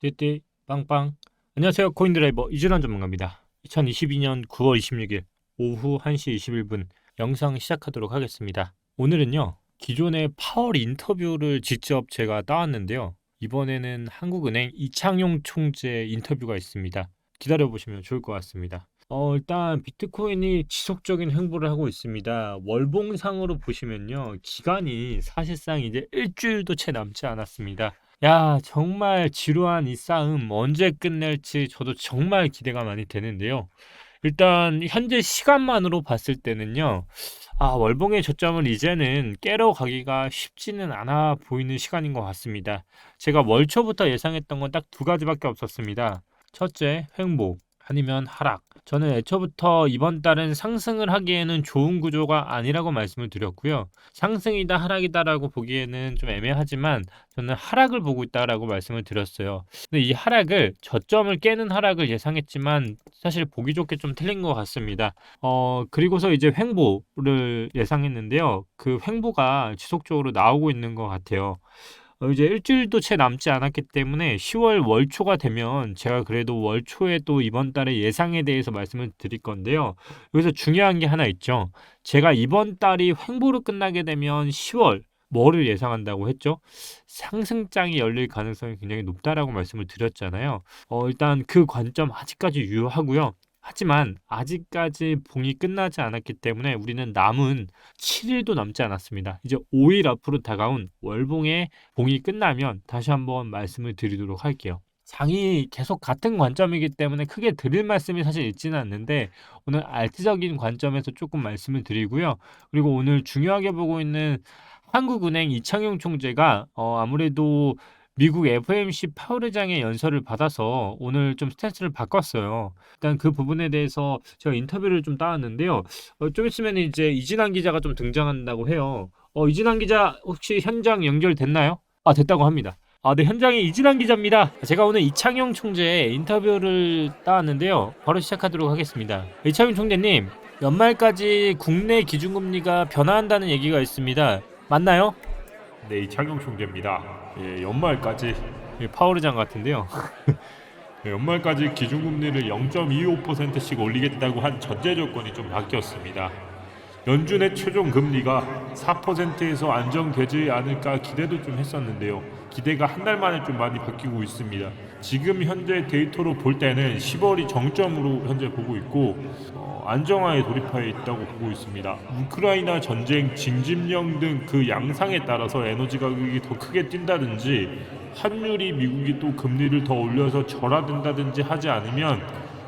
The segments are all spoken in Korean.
띠띠 빵빵. 안녕하세요. 코인드라이버 이준환 전문가입니다. 2022년 9월 26일 오후 1시 21분 영상 시작하도록 하겠습니다. 오늘은요, 기존의 파월 인터뷰를 직접 제가 따왔는데요. 이번에는 한국은행 이창용 총재 인터뷰가 있습니다. 기다려보시면 좋을 것 같습니다. 일단 비트코인이 지속적인 횡보를 하고 있습니다. 월봉상으로 보시면요, 기간이 사실상 이제 일주일도 채 남지 않았습니다. 야, 정말 지루한 이 싸움 언제 끝낼지 저도 정말 기대가 많이 되는데요. 일단 현재 시간만으로 봤을 때는요. 월봉의 저점을 이제는 깨러 가기가 쉽지는 않아 보이는 시간인 것 같습니다. 제가 월초부터 예상했던 건 딱 두 가지밖에 없었습니다. 첫째, 횡보 아니면 하락. 저는 애초부터 이번 달은 상승을 하기에는 좋은 구조가 아니라고 말씀을 드렸고요. 상승이다 하락이다라고 보기에는 좀 애매하지만 저는 하락을 보고 있다라고 말씀을 드렸어요. 근데 이 하락을 저점을 깨는 하락을 예상했지만 사실 보기 좋게 좀 틀린 것 같습니다. 그리고서 이제 횡보를 예상했는데요. 그 횡보가 지속적으로 나오고 있는 것 같아요. 이제 일주일도 채 남지 않았기 때문에 10월 월초가 되면 제가 그래도 월초에 또 이번 달의 예상에 대해서 말씀을 드릴 건데요. 여기서 중요한 게 하나 있죠. 제가 이번 달이 횡보로 끝나게 되면 10월 뭐를 예상한다고 했죠? 상승장이 열릴 가능성이 굉장히 높다라고 말씀을 드렸잖아요. 일단 그 관점 아직까지 유효하고요. 하지만 아직까지 봉이 끝나지 않았기 때문에 우리는 남은 7일도 남지 않았습니다. 이제 5일 앞으로 다가온 월봉의 봉이 끝나면 다시 한번 말씀을 드리도록 할게요. 장이 계속 같은 관점이기 때문에 크게 드릴 말씀이 사실 있지는 않는데 오늘 알트적인 관점에서 조금 말씀을 드리고요. 그리고 오늘 중요하게 보고 있는 한국은행 이창용 총재가 아무래도 미국 FOMC 파월 의장의 연설을 받아서 오늘 좀 스탠스를 바꿨어요. 일단 그 부분에 대해서 제가 인터뷰를 좀 따왔는데요. 좀 있으면 이제 이진환 기자가 좀 등장한다고 해요. 이진환 기자 혹시 현장 연결됐나요? 됐다고 합니다. 네, 현장에 이진환 기자입니다. 제가 오늘 이창용 총재의 인터뷰를 따왔는데요. 바로 시작하도록 하겠습니다. 이창용 총재님, 연말까지 국내 기준금리가 변화한다는 얘기가 있습니다. 맞나요? 네, 이창용 총재입니다. 연말까지 파월 의장 같은데요. 연말까지 기준금리를 0.25%씩 올리겠다고 한 전제 조건이 좀 바뀌었습니다. 연준의 최종 금리가 4%에서 안정되지 않을까 기대도 좀 했었는데요. 기대가 한 달 만에 좀 많이 바뀌고 있습니다. 지금 현재 데이터로 볼 때는 10월이 정점으로 현재 보고 있고 안정화에 돌입해 있다고 보고 있습니다. 우크라이나 전쟁, 징집령 등 그 양상에 따라서 에너지 가격이 더 크게 뛴다든지 환율이 미국이 또 금리를 더 올려서 절하된다든지 하지 않으면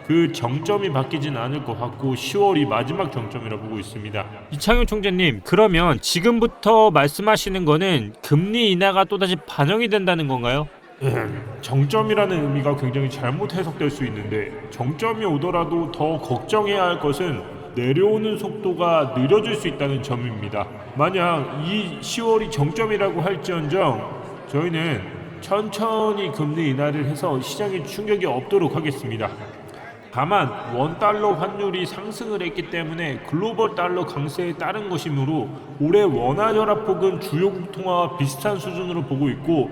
그 정점이 바뀌진 않을 것 같고 10월이 마지막 정점이라 보고 있습니다. 이창용 총재님, 그러면 지금부터 말씀하시는 거는 금리 인하가 또다시 반영이 된다는 건가요? 정점이라는 의미가 굉장히 잘못 해석될 수 있는데 정점이 오더라도 더 걱정해야 할 것은 내려오는 속도가 느려질 수 있다는 점입니다. 만약 이 10월이 정점이라고 할지언정 저희는 천천히 금리 인하를 해서 시장에 충격이 없도록 하겠습니다. 다만 원달러 환율이 상승을 했기 때문에 글로벌 달러 강세에 따른 것이므로 올해 원화 결합폭은 주요국 통화와 비슷한 수준으로 보고 있고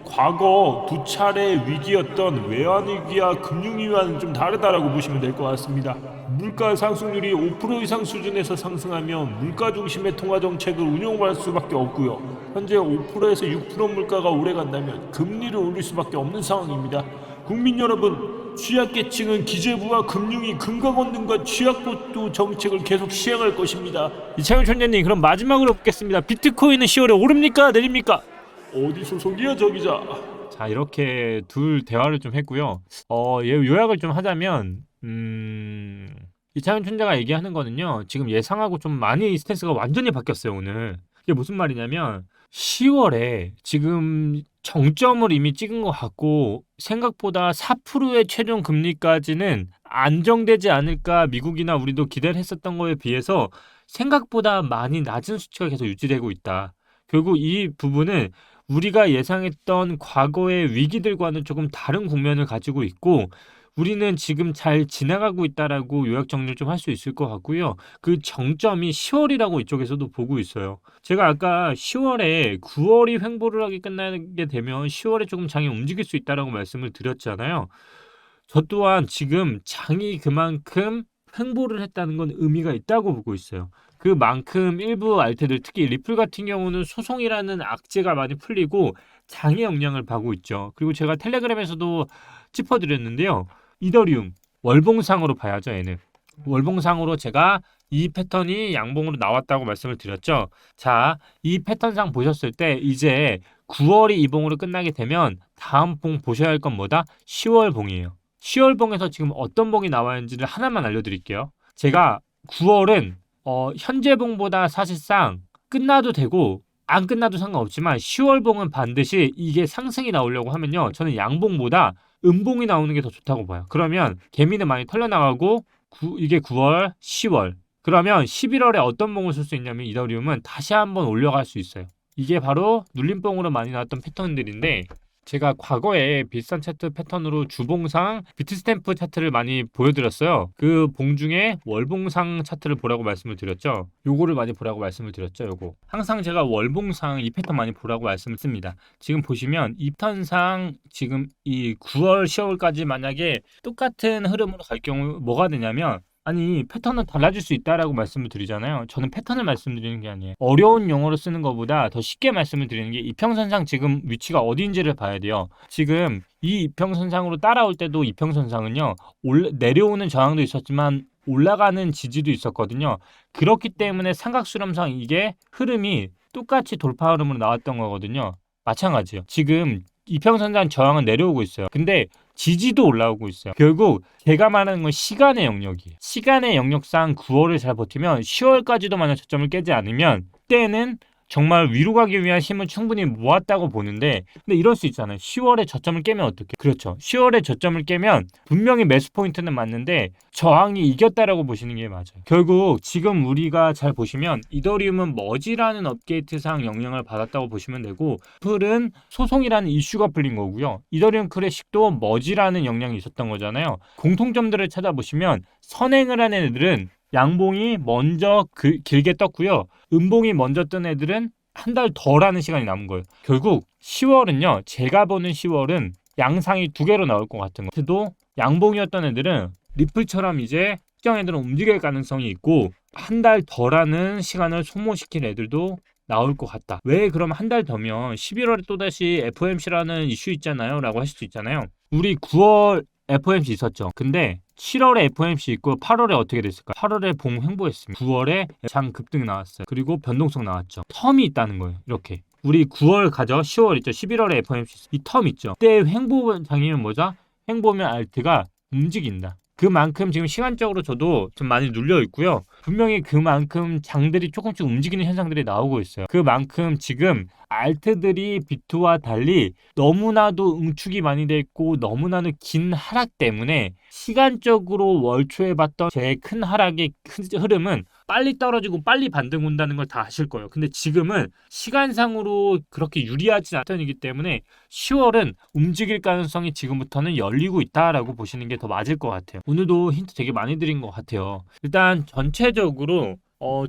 과거 두 차례 위기였던 외환위기와 금융위기와는 좀 다르다라고 보시면 될 것 같습니다. 물가 상승률이 5% 이상 수준에서 상승하면 물가 중심의 통화 정책을 운용할 수밖에 없고요. 현재 5%에서 6% 물가가 오래간다면 금리를 올릴 수밖에 없는 상황입니다. 국민 여러분, 취약계층은 기재부와 금융위 금감원 등과 취약보도 정책을 계속 시행할 것입니다. 이창용 총재님, 그럼 마지막으로 묻겠습니다. 비트코인은 10월에 오릅니까? 내립니까? 어디 소속이야 저 기자? 자, 이렇게 둘 대화를 좀 했고요. 요약을 좀 하자면, 이창용 총재가 얘기하는 거는요, 지금 예상하고 좀 많이 스탠스가 완전히 바뀌었어요, 오늘. 이게 무슨 말이냐면, 10월에 지금 정점을 이미 찍은 것 같고, 생각보다 4%의 최종 금리까지는 안정되지 않을까 미국이나 우리도 기대를 했었던 거에 비해서 생각보다 많이 낮은 수치가 계속 유지되고 있다. 결국 이 부분은 우리가 예상했던 과거의 위기들과는 조금 다른 국면을 가지고 있고 우리는 지금 잘 지나가고 있다라고 요약 정리를 좀 할 수 있을 것 같고요. 그 정점이 10월이라고 이쪽에서도 보고 있어요. 제가 아까 10월에 9월이 횡보를 하게 끝나게 되면 10월에 조금 장이 움직일 수 있다라고 말씀을 드렸잖아요. 저 또한 지금 장이 그만큼 횡보를 했다는 건 의미가 있다고 보고 있어요. 그만큼 일부 알트들, 특히 리플 같은 경우는 소송이라는 악재가 많이 풀리고 장의 영향을 받고 있죠. 그리고 제가 텔레그램에서도 짚어드렸는데요. 이더리움 월봉상으로 봐야죠. 얘는 월봉상으로 제가 이 패턴이 양봉으로 나왔다고 말씀을 드렸죠. 자, 이 패턴상 보셨을 때 이제 9월이 이봉으로 끝나게 되면 다음 봉 보셔야 할 건 뭐다? 10월 봉이에요. 10월 봉에서 지금 어떤 봉이 나와 있는지를 하나만 알려드릴게요. 제가 9월은 현재 봉보다 사실상 끝나도 되고 안 끝나도 상관없지만 10월 봉은 반드시 이게 상승이 나오려고 하면요. 저는 양봉보다 음봉이 나오는 게 더 좋다고 봐요. 그러면 개미는 많이 털려나가고 이게 9월, 10월. 그러면 11월에 어떤 봉을 쓸 수 있냐면 이더리움은 다시 한번 올라갈 수 있어요. 이게 바로 눌림봉으로 많이 나왔던 패턴들인데 제가 과거에 비슷한 차트 패턴으로 주봉상 비트스탬프 차트를 많이 보여드렸어요. 그 봉 중에 월봉상 차트를 보라고 말씀을 드렸죠. 요거를 많이 보라고 말씀을 드렸죠. 요거 항상 제가 월봉상 이 패턴 많이 보라고 말씀을 씁니다. 지금 보시면 이 패턴상 지금 이 9월, 10월까지 만약에 똑같은 흐름으로 갈 경우 뭐가 되냐면 아니 패턴은 달라질 수 있다라고 말씀을 드리잖아요. 저는 패턴을 말씀드리는 게 아니에요. 어려운 용어로 쓰는 것보다 더 쉽게 말씀을 드리는 게 이평선상 지금 위치가 어디인지를 봐야 돼요. 지금 이 이평선상으로 따라올 때도 이평선상은요. 내려오는 저항도 있었지만 올라가는 지지도 있었거든요. 그렇기 때문에 삼각수렴상 이게 흐름이 똑같이 돌파 흐름으로 나왔던 거거든요. 마찬가지예요. 지금 이평선상 저항은 내려오고 있어요. 근데 지지도 올라오고 있어요. 결국 제가 말하는 건 시간의 영역이에요. 시간의 영역상 9월을 잘 버티면 10월까지도 만약 저점을 깨지 않으면 그때는 정말 위로 가기 위한 힘을 충분히 모았다고 보는데 근데 이럴 수 있잖아요. 10월에 저점을 깨면 어떡해? 그렇죠. 10월에 저점을 깨면 분명히 매수 포인트는 맞는데 저항이 이겼다라고 보시는 게 맞아요. 결국 지금 우리가 잘 보시면 이더리움은 머지라는 업데이트상 영향을 받았다고 보시면 되고 풀은 소송이라는 이슈가 풀린 거고요. 이더리움 클래식도 머지라는 영향이 있었던 거잖아요. 공통점들을 찾아보시면 선행을 한 애들은 양봉이 먼저 길게 떴고요. 음봉이 먼저 뜬 애들은 한 달 덜 하는 시간이 남은 거예요. 결국 10월은요. 제가 보는 10월은 양상이 두 개로 나올 것 같은 거. 도 양봉이었던 애들은 리플처럼 이제 특정 애들은 움직일 가능성이 있고 한 달 덜 하는 시간을 소모시킬 애들도 나올 것 같다. 왜 그럼 한 달 더면 11월에 또다시 FOMC라는 이슈 있잖아요. 라고 하실 수 있잖아요. 우리 9월 FOMC 있었죠. 근데 7월에 FOMC 있고 8월에 어떻게 됐을까? 8월에 봉 횡보했습니다. 9월에 장 급등 나왔어요. 그리고 변동성 나왔죠. 텀이 있다는 거예요. 이렇게. 우리 9월 가죠. 10월 있죠. 11월에 FOMC 이 텀 있죠. 그때 횡보 장이면 뭐죠? 횡보면 알트가 움직인다. 그만큼 지금 시간적으로 저도 좀 많이 눌려 있고요. 분명히 그만큼 장들이 조금씩 움직이는 현상들이 나오고 있어요. 그만큼 지금 알트들이 비트와 달리 너무나도 응축이 많이 돼 있고 너무나도 긴 하락 때문에 시간적으로 월초에 봤던 제 큰 하락의 큰 흐름은 빨리 떨어지고 빨리 반등 온다는 걸 다 아실 거예요. 근데 지금은 시간상으로 그렇게 유리하지 않다이기 때문에 10월은 움직일 가능성이 지금부터는 열리고 있다라고 보시는 게 더 맞을 것 같아요. 오늘도 힌트 되게 많이 드린 것 같아요. 일단 전체적으로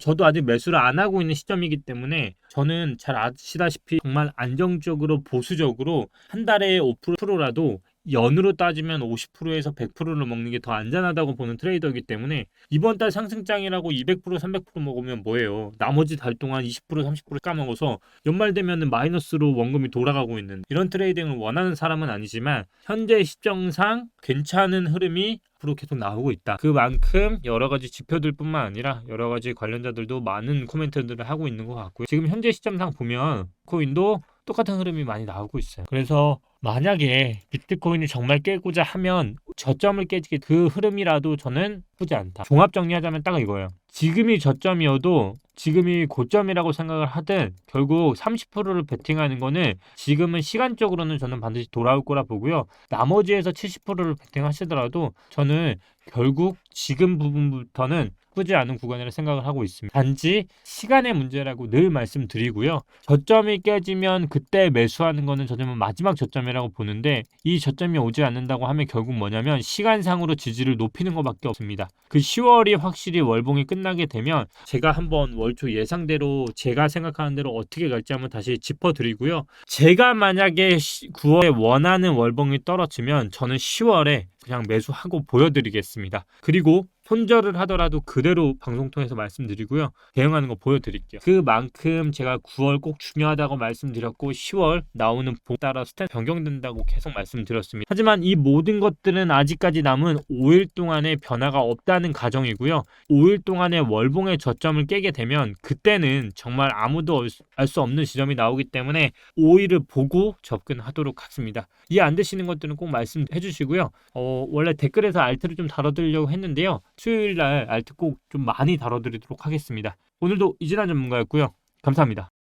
저도 아직 매수를 안 하고 있는 시점이기 때문에 저는 잘 아시다시피 정말 안정적으로 보수적으로 한 달에 5%라도 연으로 따지면 50%에서 100%를 먹는 게 더 안전하다고 보는 트레이더이기 때문에 이번 달 상승장이라고 200%, 300% 먹으면 뭐예요? 나머지 달 동안 20%, 30% 까먹어서 연말 되면은 마이너스로 원금이 돌아가고 있는 이런 트레이딩을 원하는 사람은 아니지만 현재 시점상 괜찮은 흐름이 앞으로 계속 나오고 있다. 그만큼 여러 가지 지표들뿐만 아니라 여러 가지 관련자들도 많은 코멘트들을 하고 있는 것 같고요. 지금 현재 시점상 보면 코인도 똑같은 흐름이 많이 나오고 있어요. 그래서 만약에 비트코인을 정말 깨고자 하면 저점을 깨지게 그 흐름이라도 저는 나쁘지 않다. 종합 정리하자면 딱 이거예요. 지금이 저점이어도 지금이 고점이라고 생각을 하든 결국 30%를 베팅하는 거는 지금은 시간적으로는 저는 반드시 돌아올 거라 보고요. 나머지에서 70%를 베팅하시더라도 저는 결국 지금 부분부터는 나쁘지 않은 구간이라 생각을 하고 있습니다. 단지 시간의 문제라고 늘 말씀드리고요. 저점이 깨지면 그때 매수하는 거는 저는 마지막 저점이라고 보는데, 이 저점이 오지 않는다고 하면 결국 뭐냐면 시간상으로 지지를 높이는 것밖에 없습니다. 그 10월이 확실히 월봉이 끝나게 되면 제가 한번 월초 예상대로 제가 생각하는 대로 어떻게 갈지 한번 다시 짚어드리고요. 제가 만약에 9월에 원하는 월봉이 떨어지면 저는 10월에 그냥 매수하고 보여드리겠습니다. 그리고 손절을 하더라도 그대로 방송 통해서 말씀드리고요. 대응하는 거 보여드릴게요. 그만큼 제가 9월 꼭 중요하다고 말씀드렸고 10월 나오는 보 따라 스탠스 변경된다고 계속 말씀드렸습니다. 하지만 이 모든 것들은 아직까지 남은 5일 동안의 변화가 없다는 가정이고요. 5일 동안의 월봉의 저점을 깨게 되면 그때는 정말 아무도 알 수 없는 지점이 나오기 때문에 5일을 보고 접근하도록 하겠습니다. 이해 안 되시는 것들은 꼭 말씀해 주시고요. 원래 댓글에서 알트를 좀 다뤄드리려고 했는데요. 수요일날 알트 꼭 좀 많이 다뤄드리도록 하겠습니다. 오늘도 이진환 전문가였고요. 감사합니다.